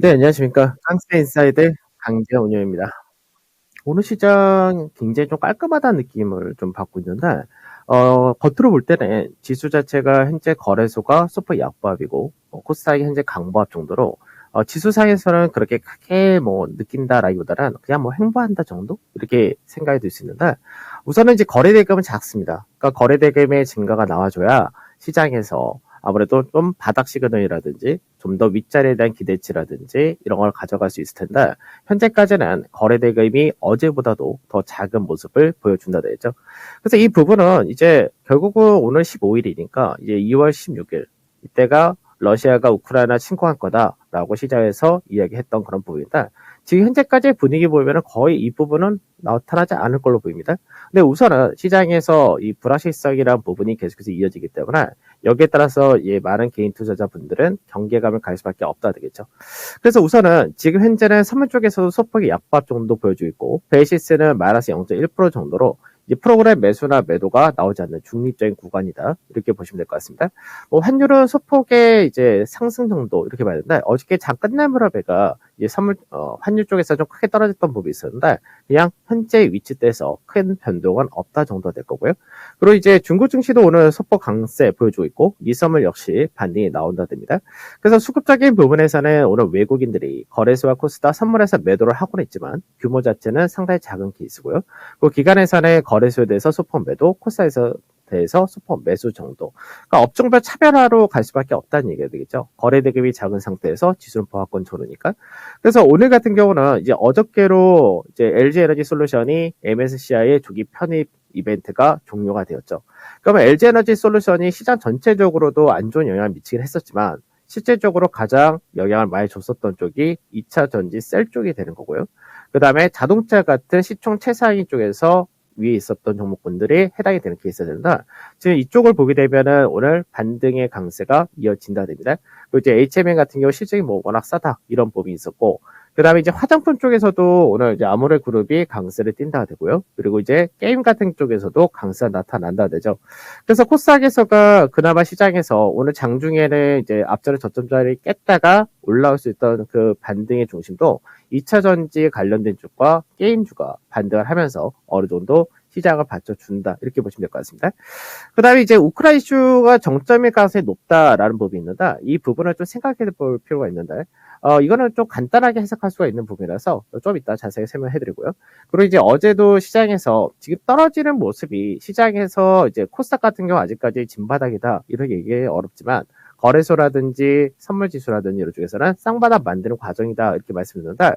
네, 안녕하십니까. 깡스타 인사이드 강재원입니다. 오늘 시장 굉장히 좀 깔끔하다는 느낌을 좀 받고 있는데, 겉으로 볼 때는 지수 자체가 현재 거래소가 소폭 약보합이고, 코스닥이 현재 강보합 정도로, 지수상에서는 그렇게 크게 뭐 느낀다라기보다는 그냥 뭐 횡보한다 정도? 이렇게 생각이 들 수 있는데, 우선은 이제 거래대금은 작습니다. 그러니까 거래대금의 증가가 나와줘야 시장에서 아무래도 좀 바닥 시그널이라든지 좀 더 윗자리에 대한 기대치라든지 이런 걸 가져갈 수 있을 텐데, 현재까지는 거래 대금이 어제보다도 더 작은 모습을 보여준다 되죠. 그래서 이 부분은 이제 결국은 오늘 15일이니까 이제 2월 16일 이때가 러시아가 우크라이나 침공할 거다라고 시장에서 이야기했던 그런 부분이다. 지금 현재까지의 분위기 보면은 거의 이 부분은 나타나지 않을 걸로 보입니다. 근데 우선은 시장에서 이 불확실성이라는 부분이 계속해서 이어지기 때문에 여기에 따라서 많은 개인 투자자분들은 경계감을 가질 수밖에 없다 되겠죠. 그래서 우선은 지금 현재는 선물 쪽에서도 소폭의 약밥 정도 보여주고 있고 베이시스는 마이너스 0.1% 정도로 이제 프로그램 매수나 매도가 나오지 않는 중립적인 구간이다 이렇게 보시면 될 것 같습니다. 뭐 환율은 소폭의 이제 상승 정도 이렇게 봐야 되는데 어저께 잠깐 날 무렵에가 이제 환율 쪽에서 좀 크게 떨어졌던 부분이 있었는데 그냥 현재 위치대에서 큰 변동은 없다 정도 될 거고요. 그리고 이제 중국 증시도 오늘 소폭 강세 보여주고 있고 미선물 역시 반등이 나온다 됩니다. 그래서 수급적인 부분에서는 오늘 외국인들이 거래소와 코스닥 선물에서 매도를 하고는 있지만 규모 자체는 상당히 작은 케이스고요. 그 기간에서는 거래소에 대해서 소폭 매도, 코스닥에서 대해서 소폭 매수 정도. 그러니까 업종별 차별화로 갈 수밖에 없다는 얘기가 되겠죠. 거래 대금이 작은 상태에서 지수는 보합권 조르니까. 그래서 오늘 같은 경우는 이제 어저께로 이제 LG 에너지 솔루션이 MSCI의 조기 편입 이벤트가 종료가 되었죠. 그러면 LG 에너지 솔루션이 시장 전체적으로도 안 좋은 영향을 미치긴 했었지만 실제적으로 가장 영향을 많이 줬었던 쪽이 2차 전지 셀 쪽이 되는 거고요. 그 다음에 자동차 같은 시총 최상위 쪽에서 위에 있었던 종목군들이 해당이 되는 케이스가 된다. 지금 이쪽을 보게 되면은 오늘 반등의 강세가 이어진다 됩니다. 그리고 이제 HMN 같은 경우 실적이 뭐 워낙 싸다 이런 부분이 있었고, 그 다음에 이제 화장품 쪽에서도 오늘 이제 아모레 그룹이 강세를 띈다 되고요. 그리고 이제 게임 같은 쪽에서도 강세가 나타난다 되죠. 그래서 코스닥에서가 그나마 시장에서 오늘 장중에는 이제 앞전에 저점자를 깼다가 올라올 수 있던 그 반등의 중심도 2차 전지 관련된 쪽과 게임주가 반등을 하면서 어느 정도 시장을 받쳐준다. 이렇게 보시면 될 것 같습니다. 그 다음에 이제 우크라이나 이슈가 정점일 가능성이 높다라는 부분이 있는데 이 부분을 좀 생각해 볼 필요가 있는데 이거는 좀 간단하게 해석할 수가 있는 부분이라서 좀 이따 자세히 설명해 드리고요. 그리고 이제 어제도 시장에서 지금 떨어지는 모습이 시장에서 이제 코스닥 같은 경우 아직까지 진바닥이다. 이런 얘기 어렵지만 거래소라든지 선물지수라든지 이런 쪽에서는 쌍바닥 만드는 과정이다 이렇게 말씀드렸는데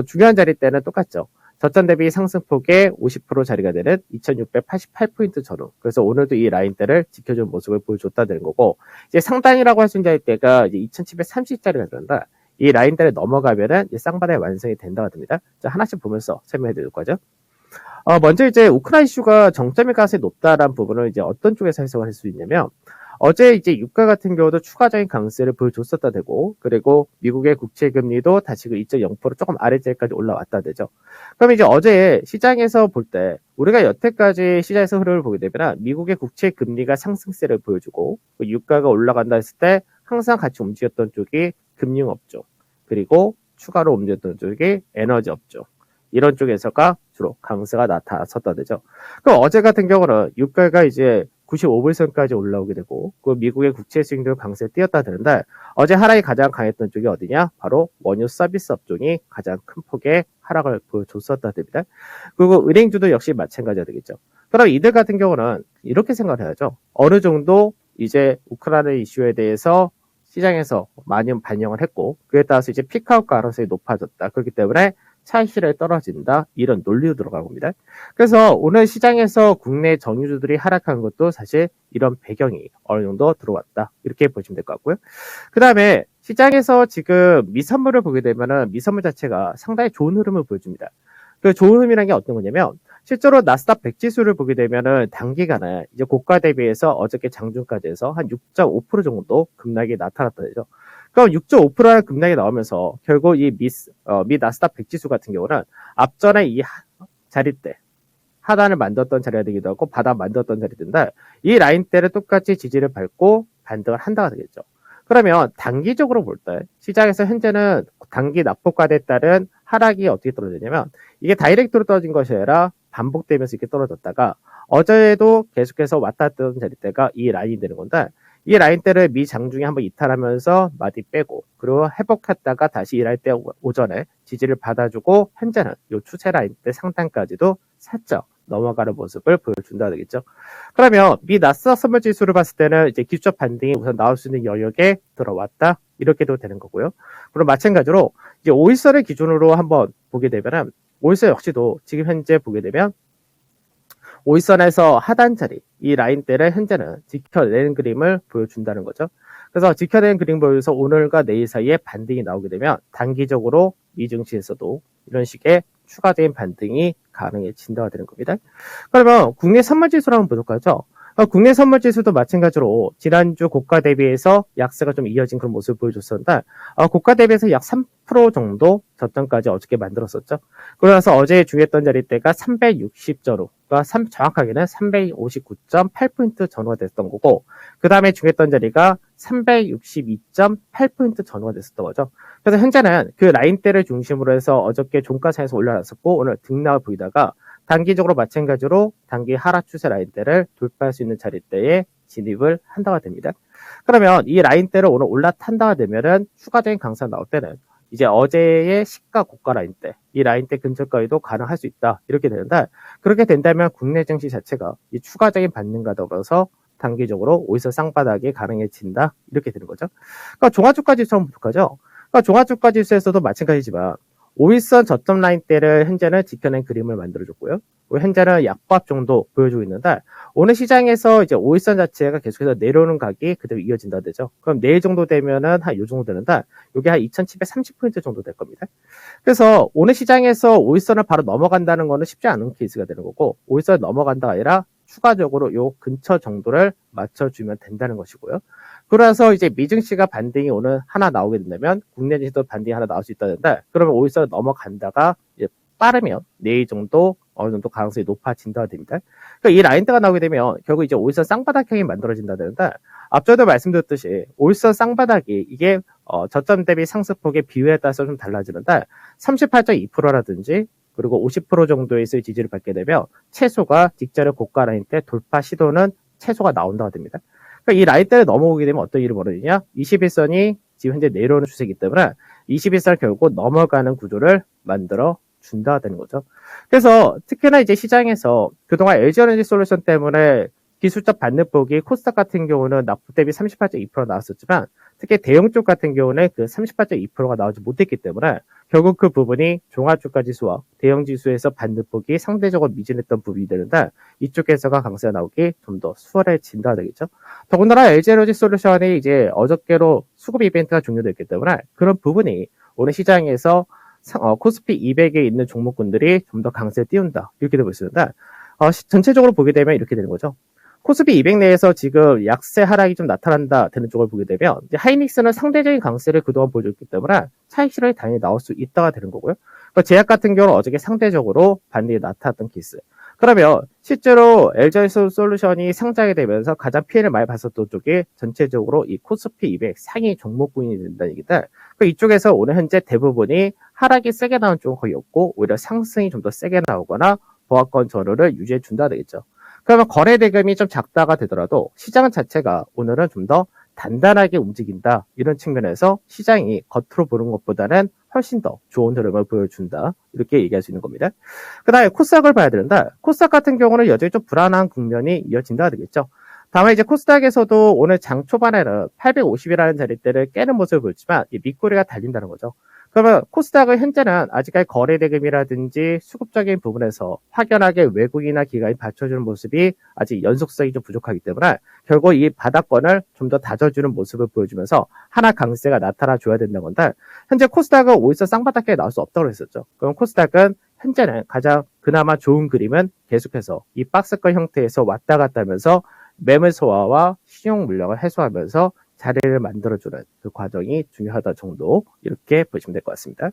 중요한 자리 때는 똑같죠. 저점 대비 상승폭의 50% 자리가 되는 2688포인트 전후. 그래서 오늘도 이 라인대를 지켜준 모습을 보여줬다는 거고 이제 상단이라고 할 수 있는 자리대가 이제 2730짜리가 된다. 이 라인대를 넘어가면은 쌍바닥이 완성이 된다고 합니다. 자, 하나씩 보면서 설명해 드릴 거죠. 먼저 이제 우크라이나 이슈가 정점일 가능성이 높다라는 부분을 이제 어떤 쪽에서 해석을 할 수 있냐면 어제 이제 유가 같은 경우도 추가적인 강세를 보여줬었다 되고 그리고 미국의 국채 금리도 다시 그 2.0% 조금 아래쪽까지 올라왔다 되죠. 그럼 이제 어제 시장에서 볼 때 우리가 여태까지 시장에서 흐름을 보게 되면 미국의 국채 금리가 상승세를 보여주고 그 유가가 올라간다 했을 때 항상 같이 움직였던 쪽이 금융업종 그리고 추가로 움직였던 쪽이 에너지 업종 이런 쪽에서가 주로 강세가 나타났었다 되죠. 그럼 어제 같은 경우는 유가가 이제 95불선까지 올라오게 되고 그 미국의 국채 수익률 강세에 띄었다 되는데 어제 하락이 가장 강했던 쪽이 어디냐? 바로 원유 서비스 업종이 가장 큰 폭의 하락을 보여줬었다 됩니다. 그리고 은행주도 역시 마찬가지가 되겠죠. 그럼 이들 같은 경우는 이렇게 생각을 해야죠. 어느 정도 이제 우크라이나 이슈에 대해서 시장에서 많이 반영을 했고 그에 따라서 이제 피크아웃 가능성이 높아졌다. 그렇기 때문에 차익실에 떨어진다 이런 논리로 들어간 겁니다. 그래서 오늘 시장에서 국내 정유주들이 하락한 것도 사실 이런 배경이 어느 정도 들어왔다 이렇게 보시면 될 것 같고요. 그 다음에 시장에서 지금 미선물을 보게 되면은 미선물 자체가 상당히 좋은 흐름을 보여줍니다. 그 좋은 흐름이라는 게 어떤 거냐면 실제로 나스닥 100 지수를 보게 되면은 단기간에 이제 고가 대비해서 어저께 장중까지 해서 한 6.5% 정도 급락이 나타났다 되죠. 그럼 6.5%의 급락이 나오면서 결국 이 미 나스닥 100 지수 같은 경우는 앞전에 이 자리대 하단을 만들었던 자리가 되기도 하고 바닥 만들었던 자리인데 이 라인대를 똑같이 지지를 밟고 반등을 한다가 되겠죠. 그러면 단기적으로 볼 때 시장에서 현재는 단기 낙폭과대에 따른 하락이 어떻게 떨어지냐면 이게 다이렉트로 떨어진 것이 아니라 반복되면서 이렇게 떨어졌다가 어제도 계속해서 왔다 갔다 하던 자리대가 이 라인이 되는 건데 이 라인대를 미 장중에 한번 이탈하면서 마디 빼고 그리고 회복했다가 다시 이 라인대 오전에 지지를 받아주고 현재는 이 추세 라인대 상단까지도 살짝 넘어가는 모습을 보여준다 되겠죠. 그러면 미 나스닥 선물 지수를 봤을 때는 이제 기술적 반등이 우선 나올 수 있는 영역에 들어왔다 이렇게도 되는 거고요. 그럼 마찬가지로 이제 5일선을 기준으로 한번 보게 되면은 5일선 역시도 지금 현재 보게 되면 5일선에서 하단 자리 이 라인대를 현재는 지켜내는 그림을 보여준다는 거죠. 그래서 지켜내는 그림 보여서 오늘과 내일 사이에 반등이 나오게 되면 단기적으로 미 증시에서도 이런 식의 추가적인 반등이 가능해진다가 되는 겁니다. 그러면 국내 선물지수를 한번 보도록 하죠. 국내 선물지수도 마찬가지로 지난주 고가 대비해서 약세가 좀 이어진 그런 모습을 보여줬었는데 고가 대비해서 약 3% 정도 저점까지 어저께 만들었었죠. 그러면서 어제 중요했던 자리대가 360전후, 정확하게는 359.8포인트 전후가 됐던 거고 그 다음에 중요했던 자리가 362.8포인트 전후가 됐었던 거죠. 그래서 현재는 그 라인대를 중심으로 해서 어저께 종가상에서 올라왔었고 오늘 등락을 보이다가 단기적으로 마찬가지로 단기 하락 추세 라인대를 돌파할 수 있는 자리대에 진입을 한다가 됩니다. 그러면 이 라인대를 오늘 올라탄다가 되면은 추가적인 강세가 나올 때는 이제 어제의 시가 고가 라인대, 이 라인대 근처까지도 가능할 수 있다. 이렇게 되는데 그렇게 된다면 국내 증시 자체가 이 추가적인 반등과 더불어서 단기적으로 5일선 쌍바닥이 가능해진다. 이렇게 되는 거죠. 그러니까 종합주가지수 한번 보도록 하죠. 그러니까 종합주가지수에서도 마찬가지지만 5일선 저점 라인대를 현재는 지켜낸 그림을 만들어줬고요. 현재는 약밥 정도 보여주고 있는데 오늘 시장에서 이제 5일선 자체가 계속해서 내려오는 각이 그대로 이어진다 되죠. 그럼 내일 정도 되면은 한 요 정도 되는데 이게 한 2730포인트 정도 될 겁니다. 그래서 오늘 시장에서 5일선을 바로 넘어간다는 거는 쉽지 않은 케이스가 되는 거고 5일선을 넘어간다가 아니라 추가적으로 요 근처 정도를 맞춰주면 된다는 것이고요. 그래서 이제 미증시가 반등이 오늘 하나 나오게 된다면 국내 증시도 반등이 하나 나올 수 있다는데 그러면 5일선 넘어간다가 이제 빠르면 내일 정도 어느 정도 가능성이 높아진다가 됩니다. 그러니까 이 라인대가 나오게 되면 결국 이제 5일선 쌍바닥형이 만들어진다는데 앞서도 말씀드렸듯이 5일선 쌍바닥이 이게 저점 대비 상승폭의 비율에 따라서 좀 달라지는데 38.2%라든지 그리고 50% 정도에서의 지지를 받게 되면 최소가 직전의 고가 라인대 돌파 시도는 최소가 나온다가 됩니다. 그러니까 이 라인대를 넘어오게 되면 어떤 일이 벌어지냐? 21선이 지금 현재 내려오는 추세이기 때문에 21선 결국 넘어가는 구조를 만들어 준다가 되는 거죠. 그래서 특히나 이제 시장에서 그동안 LG에너지솔루션 때문에 기술적 반등폭이 코스닥 같은 경우는 낙폭 대비 38.2% 나왔었지만 특히 대형 쪽 같은 경우는 그 38.2%가 나오지 못했기 때문에 결국 그 부분이 종합주가지수와 대형지수에서 반등폭이 상대적으로 미진했던 부분이 되는데 이쪽에서가 강세가 나오기 좀 더 수월해진다 되겠죠. 더군다나 LG에너지솔루션이 이제 어저께로 수급 이벤트가 종료됐기 때문에 그런 부분이 오늘 시장에서 코스피 200에 있는 종목군들이 좀 더 강세를 띄운다 이렇게 되고 있습니다. 전체적으로 보게 되면 이렇게 되는 거죠. 코스피 200 내에서 지금 약세 하락이 좀 나타난다 되는 쪽을 보게 되면 이제 하이닉스는 상대적인 강세를 그동안 보여줬기 때문에 차익 실현이 당연히 나올 수 있다가 되는 거고요. 그러니까 제약 같은 경우는 어저께 상대적으로 반등이 나타났던 케이스. 그러면 실제로 LG솔루션이 상장이 되면서 가장 피해를 많이 봤었던 쪽이 전체적으로 이 코스피 200 상위 종목군이 된다는 얘기인데 그러니까 이쪽에서 오늘 현재 대부분이 하락이 세게 나온 쪽은 거의 없고 오히려 상승이 좀 더 세게 나오거나 보합권 전후를 유지해 준다 되겠죠. 그러면 거래 대금이 좀 작다가 되더라도 시장 자체가 오늘은 좀 더 단단하게 움직인다. 이런 측면에서 시장이 겉으로 보는 것보다는 훨씬 더 좋은 흐름을 보여준다. 이렇게 얘기할 수 있는 겁니다. 그 다음에 코스닥을 봐야 되는데 코스닥 같은 경우는 여전히 좀 불안한 국면이 이어진다 되겠죠. 다만 이제 코스닥에서도 오늘 장 초반에는 850이라는 자리대를 깨는 모습을 보였지만 이 밑꼬리가 달린다는 거죠. 그러면 코스닥은 현재는 아직까지 거래 대금이라든지 수급적인 부분에서 확연하게 외국이나 기관이 받쳐주는 모습이 아직 연속성이 좀 부족하기 때문에 결국 이 바닥권을 좀 더 다져주는 모습을 보여주면서 하나 강세가 나타나줘야 된다는 건데 현재 코스닥은 5일선 쌍바닥에 나올 수 없다고 했었죠. 그럼 코스닥은 현재는 가장 그나마 좋은 그림은 계속해서 이 박스권 형태에서 왔다 갔다 하면서 매물 소화와 신용 물량을 해소하면서 자리를 만들어주는 그 과정이 중요하다 정도 이렇게 보시면 될 것 같습니다.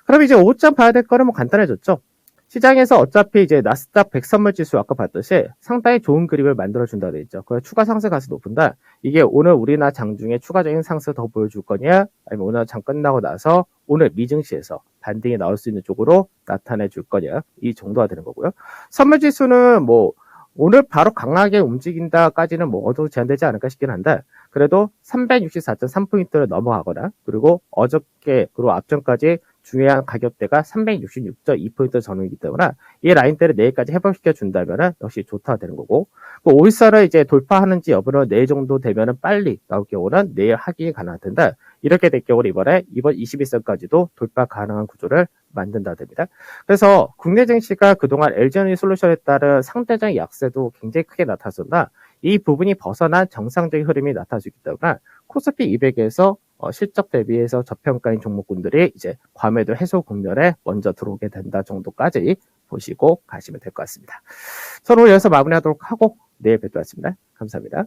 그럼 이제 5점 봐야 될 거는 뭐 간단해졌죠. 시장에서 어차피 이제 나스닥 100 선물 지수 아까 봤듯이 상당히 좋은 그림을 만들어준다 돼 있죠. 그 추가 상승 가능성이 높은데 이게 오늘 우리나라 장중에 추가적인 상승 더 보여줄 거냐, 아니면 오늘 장 끝나고 나서 오늘 미증시에서 반등이 나올 수 있는 쪽으로 나타내 줄 거냐, 이 정도가 되는 거고요. 선물 지수는 뭐 오늘 바로 강하게 움직인다까지는 뭐 어느 제한되지 않을까 싶긴 한데, 그래도 364.3포인트를 넘어가거나, 그리고 어저께 그리고 앞전까지 중요한 가격대가 366.2포인트 전후이기 때문에 이 라인대를 내일까지 회복시켜 준다면 역시 좋다가 되는 거고, 그 5일선을 이제 돌파하는지 여부는 내일 정도 되면 빨리 나올 경우는 내일 확인이 가능할 텐데, 이렇게 될 경우는 이번 21선까지도 돌파 가능한 구조를 만든다 됩니다. 그래서 국내 증시가 그동안 LG에너지 솔루션에 따른 상대적 약세도 굉장히 크게 나타났었나, 이 부분이 벗어난 정상적인 흐름이 나타날 수 있기 때문에 코스피 200에서 실적 대비해서 저평가인 종목군들이 이제 과매도 해소 국면에 먼저 들어오게 된다 정도까지 보시고 가시면 될 것 같습니다. 저는 오늘 여기서 마무리하도록 하고 내일 뵙도록 하겠습니다. 감사합니다.